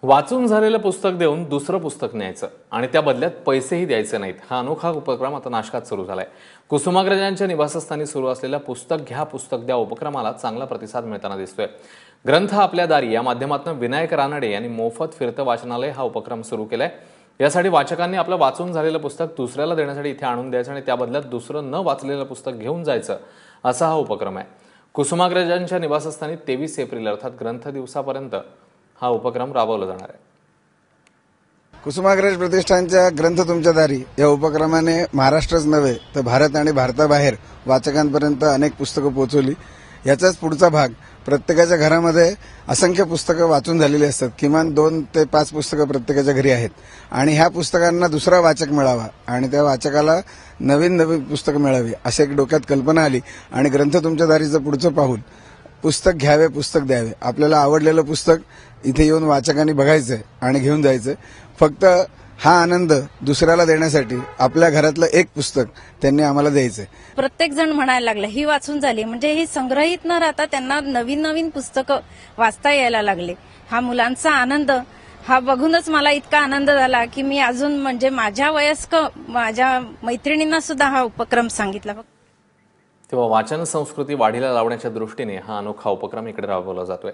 वाचून झालेलं पुस्तक देऊन दुसरं पुस्तक न्यायचं आणि त्या बदल्यात पैसेही द्यायचे नाहीत, हा अनोखा उपक्रम आता नाशकात सुरू झालाय। कुसुमाग्रजांच्या निवासस्थानी सुरू असलेल्या पुस्तक घ्या पुस्तक द्या उपक्रमाला चांगला प्रतिसाद मिळताना दिसतोय। ग्रंथ आपल्या दारी या माध्यमातून विनायक रानडे यांनी मोफत फिरतं वाचनालय हा उपक्रम सुरू केलाय। यासाठी वाचकांनी आपलं वाचून झालेलं पुस्तक दुसऱ्याला देण्यासाठी इथे आणून द्यायचं आणि त्या बदल्यात दुसरं न वाचलेलं पुस्तक घेऊन जायचं, असा हा उपक्रम आहे। कुसुमाग्रजांच्या निवासस्थानी 23 एप्रिल अर्थात ग्रंथ दिवसापर्यंत हा उपक्रम राबवला जाणार आहे। कुसुमाग्रज प्रतिष्ठानच्या ग्रंथ तुमच्या दारी या उपक्रमाने महाराष्ट्रच नव्हे तर भारत आणि भारताबाहेर वाचकांपर्यंत अनेक पुस्तकं पोहोचवली। याचाच पुढचा भाग प्रत्येकाच्या घरामध्ये असंख्य पुस्तकं वाचून झालेली असतात, किमान 2 ते 5 पुस्तकं प्रत्येकाच्या घरी आहेत आणि ह्या पुस्तकांना दुसरा वाचक मिळावा आणि त्या वाचकाला नवीन पुस्तकं मिळावी अशी एक डोक्यात कल्पना आली आणि ग्रंथ तुमच्या दारीचं पुढचं पाहून पुस्तक घ्यावे पुस्तक द्यावे, आपल्याला आवडलेलं पुस्तक इथे येऊन वाचकांनी बघायचंय आणि घेऊन जायचंय। फक्त हा आनंद दुसऱ्याला देण्यासाठी आपल्या घरातलं एक पुस्तक त्यांनी आम्हाला द्यायचंय। प्रत्येक जण म्हणायला लागला ही वाचून झाली, म्हणजे ही संग्रहित न राहता त्यांना नवीन नवीन पुस्तकं वाचता यायला लागले। हा मुलांचा आनंद हा बघूनच मला इतका आनंद झाला की मी अजून म्हणजे माझ्या वयस्क माझ्या मैत्रिणींना सुद्धा हा उपक्रम सांगितला। तेव्हा वाचन संस्कृती वाढीला लावण्याच्या दृष्टीने हा अनोखा उपक्रम इकडे राबवला जातोय।